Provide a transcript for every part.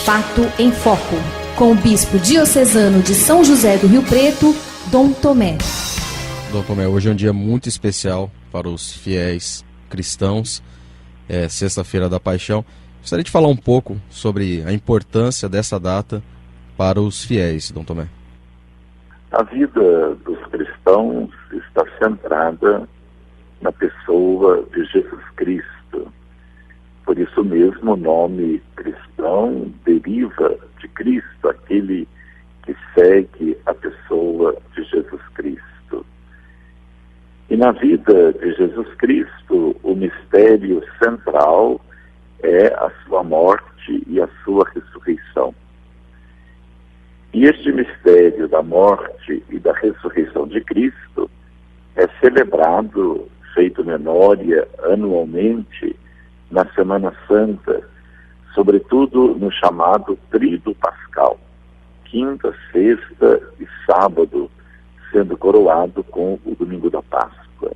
Fato em Foco, com o bispo diocesano de São José do Rio Preto, Dom Tomé. Dom Tomé, hoje é um dia muito especial para os fiéis cristãos, Sexta-feira da Paixão. Gostaria de falar um pouco sobre a importância dessa data para os fiéis, Dom Tomé. A vida dos cristãos está centrada na pessoa de Jesus Cristo. Por isso mesmo o nome cristão deriva de Cristo, aquele que segue a pessoa de Jesus Cristo. E na vida de Jesus Cristo, o mistério central é a sua morte e a sua ressurreição. E este mistério da morte e da ressurreição de Cristo é celebrado, feito memória anualmente, na Semana Santa, sobretudo no chamado Tríduo Pascal, quinta, sexta e sábado, sendo coroado com o Domingo da Páscoa.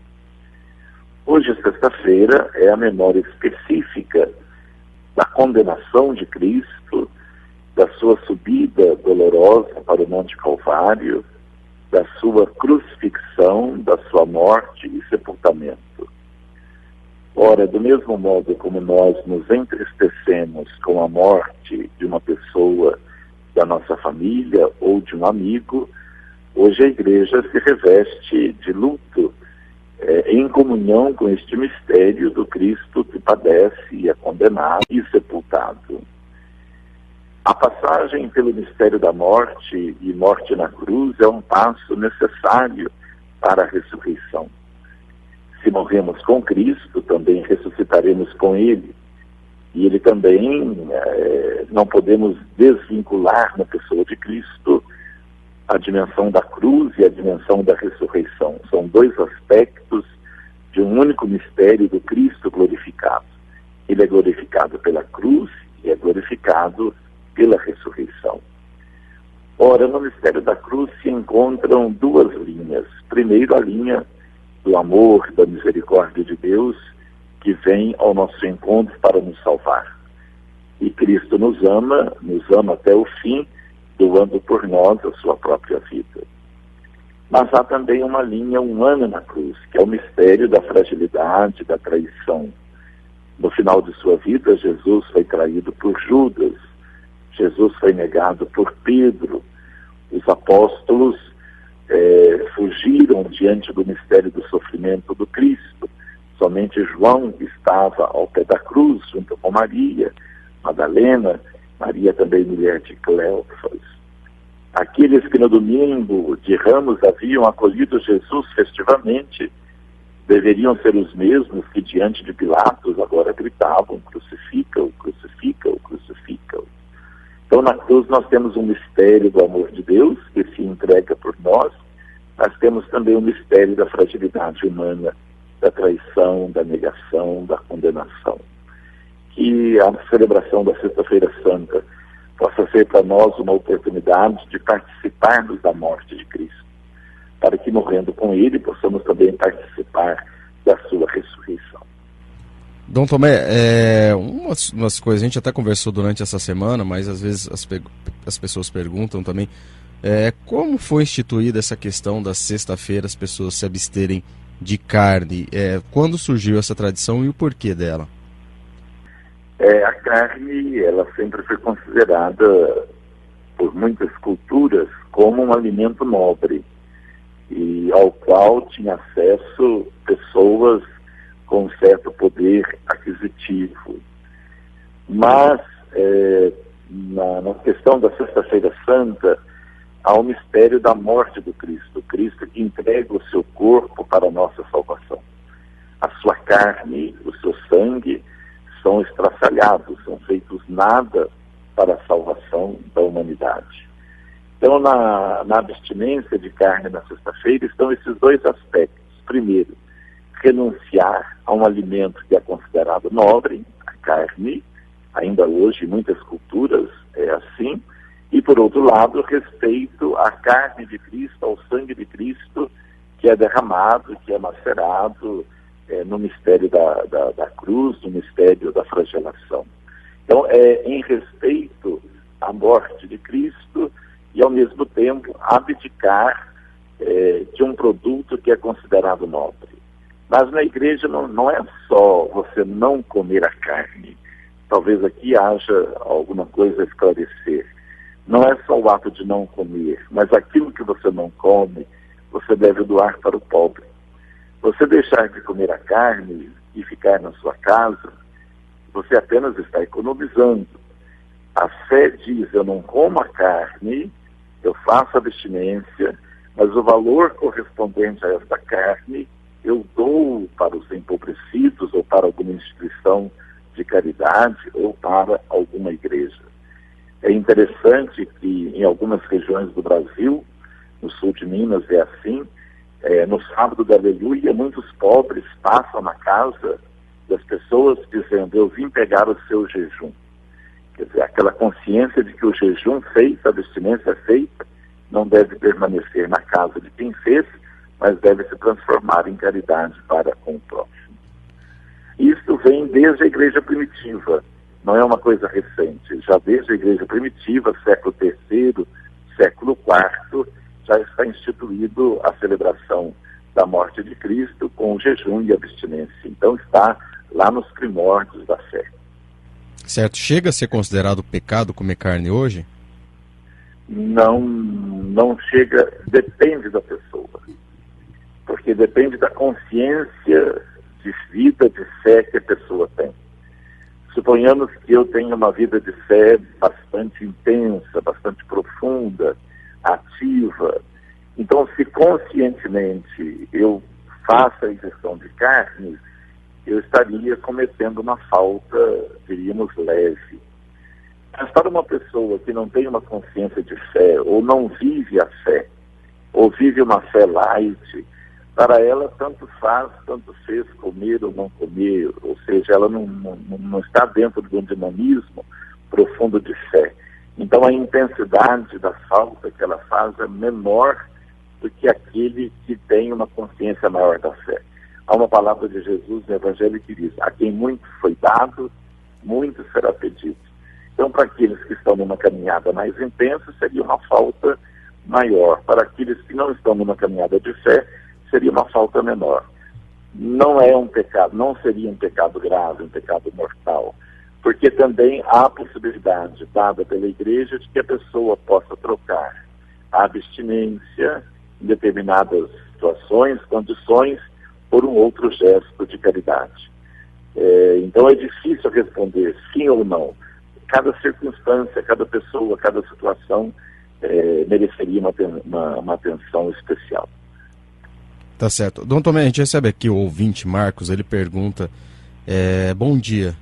Hoje, sexta-feira, é a memória específica da condenação de Cristo, da sua subida dolorosa para o Monte Calvário, da sua crucifixão, da sua morte e sepultamento. Ora, do mesmo modo como nós nos entristecemos com a morte de uma pessoa da nossa família ou de um amigo, hoje a Igreja se reveste de luto em comunhão com este mistério do Cristo que padece e é condenado e sepultado. A passagem pelo mistério da morte e morte na cruz é um passo necessário para a ressurreição. Se morremos com Cristo, também ressuscitaremos com Ele. E Ele também, não podemos desvincular na pessoa de Cristo a dimensão da cruz e a dimensão da ressurreição. São dois aspectos de um único mistério do Cristo glorificado. Ele é glorificado pela cruz e é glorificado pela ressurreição. Ora, no mistério da cruz se encontram duas linhas. Primeiro, a linha do amor, da misericórdia de Deus, que vem ao nosso encontro para nos salvar. E Cristo nos ama até o fim, doando por nós a sua própria vida. Mas há também uma linha humana na cruz, que é o mistério da fragilidade, da traição. No final de sua vida, Jesus foi traído por Judas, Jesus foi negado por Pedro, os apóstolos fugiram diante do mistério do sofrimento do Cristo. Somente João estava ao pé da cruz, junto com Maria, Madalena, Maria também mulher de Cleófas. Aqueles que no domingo de Ramos haviam acolhido Jesus festivamente, deveriam ser os mesmos que diante de Pilatos agora gritavam: crucifica-o, crucifica-o, crucifica-o. Então na cruz nós temos um mistério do amor de Deus que se entrega por nós, mas temos também o mistério da fragilidade humana, da traição, da negação, da condenação. Que a celebração da Sexta-feira Santa possa ser para nós uma oportunidade de participarmos da morte de Cristo, para que morrendo com Ele possamos também participar da sua ressurreição. Dom Tomé, umas coisas, a gente até conversou durante essa semana, mas às vezes as pessoas perguntam também, como foi instituída essa questão da sexta-feira, as pessoas se absterem de carne? Quando surgiu essa tradição e o porquê dela? A carne, ela sempre foi considerada por muitas culturas como um alimento nobre, e ao qual tinha acesso pessoas com certo poder aquisitivo. Mas, na questão da Sexta-feira Santa, há o mistério da morte do Cristo, o Cristo que entrega o seu corpo para a nossa salvação. A sua carne, o seu sangue, são estraçalhados, são feitos nada para a salvação da humanidade. Então, na abstinência de carne na sexta-feira estão esses dois aspectos. Primeiro, renunciar a um alimento que é considerado nobre, a carne, ainda hoje em muitas culturas é assim, e por outro lado, respeito à carne de Cristo, ao sangue de Cristo, que é derramado, que é macerado no mistério da cruz, no mistério da flagelação. Então, em respeito morte de Cristo e, ao mesmo tempo, abdicar de um produto que é considerado nobre. Mas na igreja não é só você não comer a carne. Talvez aqui haja alguma coisa a esclarecer. Não é só o ato de não comer, mas aquilo que você não come, você deve doar para o pobre. Você deixar de comer a carne e ficar na sua casa, você apenas está economizando. A fé diz, eu não como a carne, eu faço abstinência, mas o valor correspondente a esta carne eu dou para os empobrecidos ou para alguma instituição de caridade ou para alguma igreja. É interessante que em algumas regiões do Brasil, no sul de Minas é assim, no sábado da Aleluia, muitos pobres passam na casa das pessoas dizendo, eu vim pegar o seu jejum. Quer dizer, aquela consciência de que o jejum feito, a abstinência feita, não deve permanecer na casa de quem fez, mas deve se transformar em caridade para com o próximo. Isso vem desde a igreja primitiva, não é uma coisa recente. Já desde a igreja primitiva, século III, século IV, já está instituído a celebração da morte de Cristo com o jejum e abstinência. Então está lá nos primórdios da fé. Certo. Chega a ser considerado pecado comer carne hoje? Não chega, depende da pessoa. Porque depende da consciência de vida, de fé que a pessoa tem. Suponhamos que eu tenha uma vida de fé bastante intensa, bastante profunda, ativa. Então, se conscientemente eu faço a ingestão de carne, eu estaria cometendo uma falta, diríamos, leve. Mas para uma pessoa que não tem uma consciência de fé, ou não vive a fé, ou vive uma fé light, para ela tanto faz, tanto fez comer ou não comer, ou seja, ela não está dentro de um dinamismo profundo de fé. Então a intensidade da falta que ela faz é menor do que aquele que tem uma consciência maior da fé. Há uma palavra de Jesus no Evangelho que diz, a quem muito foi dado, muito será pedido. Então, para aqueles que estão numa caminhada mais intensa, seria uma falta maior. Para aqueles que não estão numa caminhada de fé, seria uma falta menor. Não é um pecado, não seria um pecado grave, um pecado mortal, porque também há a possibilidade dada pela igreja de que a pessoa possa trocar a abstinência em determinadas situações, condições, por um outro gesto de caridade. Então é difícil responder sim ou não. Cada circunstância, cada pessoa, cada situação mereceria uma atenção especial. Tá certo. Dom Tomé, a gente recebe aqui o ouvinte Marcos, ele pergunta, bom dia,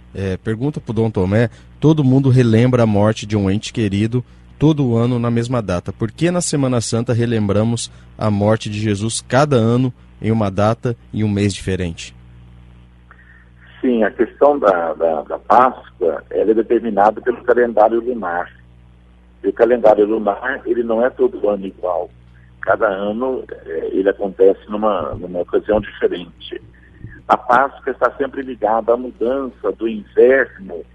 pergunta para o Dom Tomé, todo mundo relembra a morte de um ente querido todo ano na mesma data. Por que na Semana Santa relembramos a morte de Jesus cada ano em uma data e um mês diferente? Sim, a questão da Páscoa, ela é determinada pelo calendário lunar. E o calendário lunar, ele não é todo ano igual. Cada ano ele acontece numa ocasião diferente. A Páscoa está sempre ligada à mudança do inverno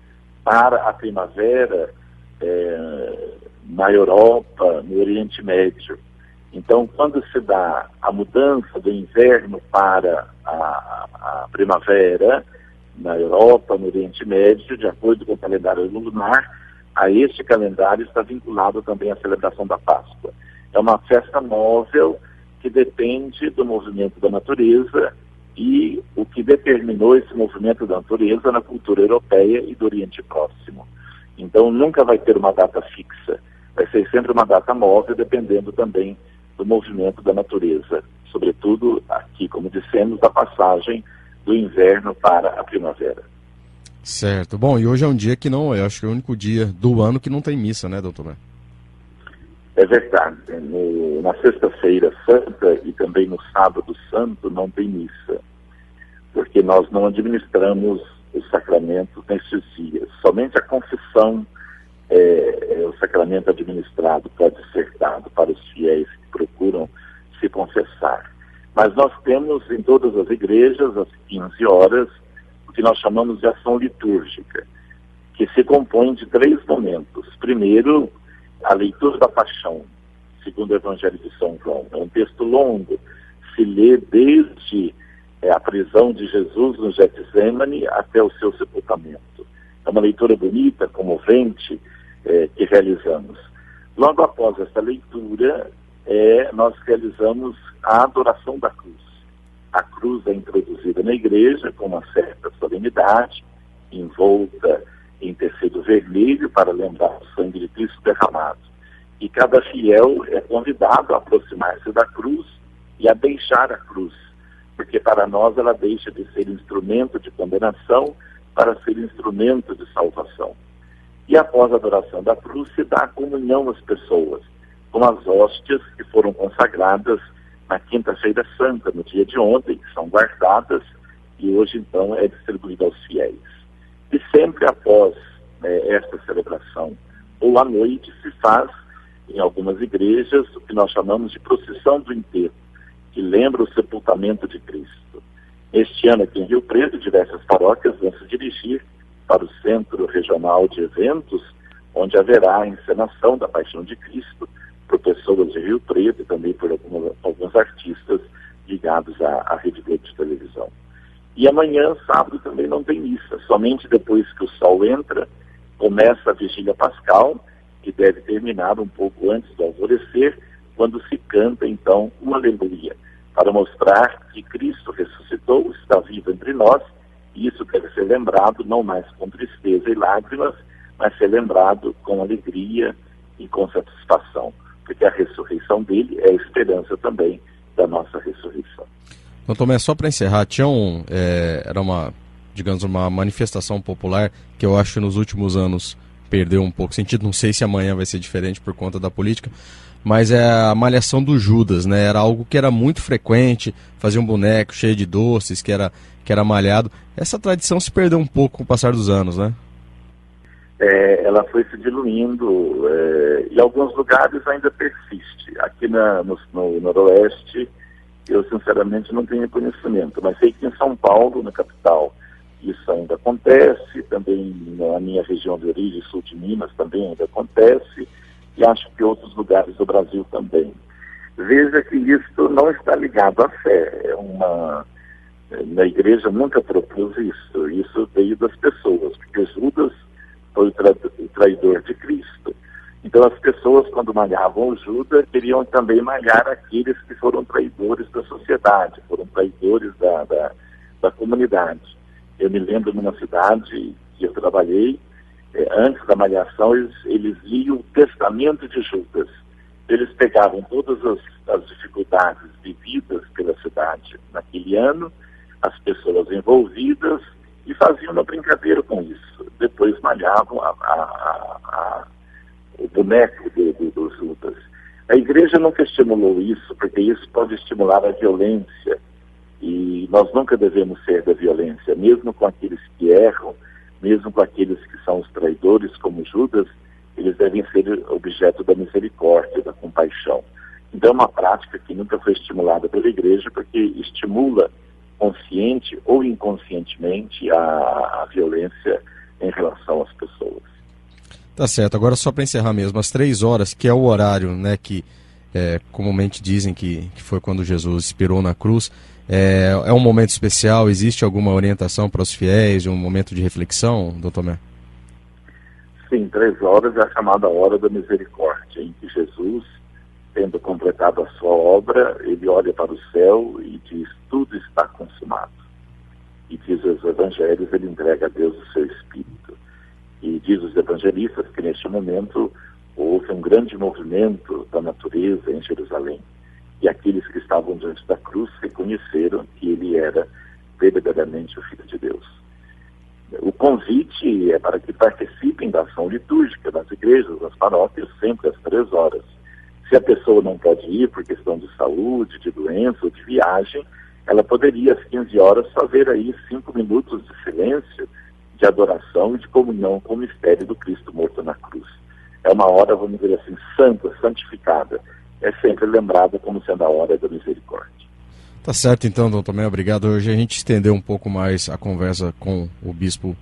para a primavera na Europa, no Oriente Médio. Então, quando se dá a mudança do inverno para a primavera, na Europa, no Oriente Médio, de acordo com o calendário lunar, a este calendário está vinculado também a celebração da Páscoa. É uma festa móvel que depende do movimento da natureza e o que determinou esse movimento da natureza na cultura europeia e do Oriente Próximo. Então, nunca vai ter uma data fixa. Vai ser sempre uma data móvel, dependendo também do movimento da natureza. Sobretudo, aqui, como dissemos, da passagem do inverno para a primavera. Certo. Bom, e hoje é um dia que não, eu acho que é o único dia do ano que não tem missa, né, doutor? É verdade. Na sexta-feira santa e também no sábado santo não tem missa, porque nós não administramos os sacramentos nesses dias. Somente a confissão é o sacramento administrado, dissertado para os fiéis que procuram se confessar. Mas nós temos em todas as igrejas, às 15 horas, o que nós chamamos de ação litúrgica, que se compõe de 3 momentos. Primeiro, a leitura da paixão, segundo o Evangelho de São João. É um texto longo, se lê desde a prisão de Jesus no Getsêmani até o seu sepultamento. É uma leitura bonita, comovente, que realizamos. Logo após essa leitura, nós realizamos a adoração da cruz. A cruz é introduzida na igreja com uma certa solenidade, envolta em tecido vermelho para lembrar o sangue de Cristo derramado. E cada fiel é convidado a aproximar-se da cruz e a deixar a cruz, porque para nós ela deixa de ser instrumento de condenação para ser instrumento de salvação. E após a adoração da cruz se dá a comunhão às pessoas, com as hóstias que foram consagradas na Quinta-feira Santa, no dia de ontem, que são guardadas e hoje então é distribuída aos fiéis. E sempre após esta celebração ou à noite se faz, em algumas igrejas, o que nós chamamos de procissão do enterro, que lembra o sepultamento de Cristo. Este ano aqui em Rio Preto, diversas paróquias vão se dirigir para o Centro Regional de Eventos, onde haverá a encenação da Paixão de Cristo por pessoas de Rio Preto e também por alguns artistas ligados à Rede Globo de televisão. E amanhã, sábado, também não tem missa. Somente depois que o sol entra, começa a vigília pascal, que deve terminar um pouco antes do alvorecer, quando se canta, então, uma aleluia, para mostrar que Cristo ressuscitou, está vivo entre nós, e isso deve ser lembrado não mais com tristeza e lágrimas, mas ser lembrado com alegria e com satisfação, porque a ressurreição dele é a esperança também da nossa ressurreição. Então, Tomé, só para encerrar, era uma manifestação popular que eu acho que nos últimos anos perdeu um pouco sentido, não sei se amanhã vai ser diferente por conta da política, mas é a malhação do Judas, né? Era algo que era muito frequente, fazia um boneco cheio de doces, que era malhado. Essa tradição se perdeu um pouco com o passar dos anos, né? Ela foi se diluindo, e em alguns lugares ainda persiste. Aqui no Noroeste, eu sinceramente não tenho conhecimento, mas sei que em São Paulo, na capital, isso ainda acontece, também na minha região de origem, sul de Minas, também ainda acontece, e acho que outros lugares do Brasil também. Veja que isso não está ligado à fé, na igreja nunca propôs isso veio das pessoas, porque Judas foi o traidor de Cristo. Então as pessoas, quando malhavam o Judas, queriam também malhar aqueles que foram traidores da sociedade, foram traidores da comunidade. Eu me lembro de uma cidade que eu trabalhei, antes da malhação, eles liam o testamento de Judas. Eles pegavam todas as dificuldades vividas pela cidade naquele ano, as pessoas envolvidas, e faziam uma brincadeira com isso. Depois malhavam o boneco do Judas. A igreja nunca estimulou isso, porque isso pode estimular a violência, e nós nunca devemos ser da violência, mesmo com aqueles que erram, mesmo com aqueles que são os traidores, como Judas, eles devem ser objeto da misericórdia, da compaixão. Então é uma prática que nunca foi estimulada pela igreja, porque estimula consciente ou inconscientemente a violência em relação às pessoas. Tá certo. Agora só para encerrar mesmo, às 3 horas, que é o horário, né, que comumente dizem que foi quando Jesus expirou na cruz, é um momento especial? Existe alguma orientação para os fiéis, um momento de reflexão, doutor Tomé? Sim, 3 horas é a chamada hora da misericórdia, em que Jesus, tendo completado a sua obra, ele olha para o céu e diz: tudo está consumado. E diz os evangelhos, ele entrega a Deus o seu Espírito. E diz os evangelistas que neste momento houve um grande movimento da natureza em Jerusalém. E aqueles que estavam diante da cruz reconheceram que ele era verdadeiramente o Filho de Deus. O convite é para que participem da ação litúrgica das igrejas, das paróquias, sempre às 3 horas. Se a pessoa não pode ir por questão de saúde, de doença ou de viagem, ela poderia às 15 horas fazer aí 5 minutos de silêncio, de adoração e de comunhão com o mistério do Cristo morto na cruz. É uma hora, vamos dizer assim, santa, santificada. É sempre lembrada como sendo a hora da misericórdia. Tá certo então, doutor Tomé, obrigado. Hoje a gente estendeu um pouco mais a conversa com o bispo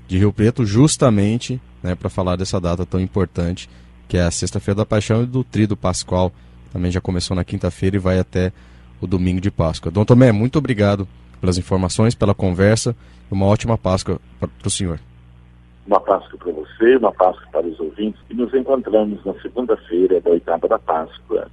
de Rio Preto, justamente, né, para falar dessa data tão importante, que é a Sexta-feira da Paixão e do Tríduo Pascual. Também já começou na quinta-feira e vai até o domingo de Páscoa. Dom Tomé, muito obrigado pelas informações, pela conversa, e uma ótima Páscoa para o senhor. Uma Páscoa para você, uma Páscoa para os ouvintes, e nos encontramos na segunda-feira da oitava da Páscoa,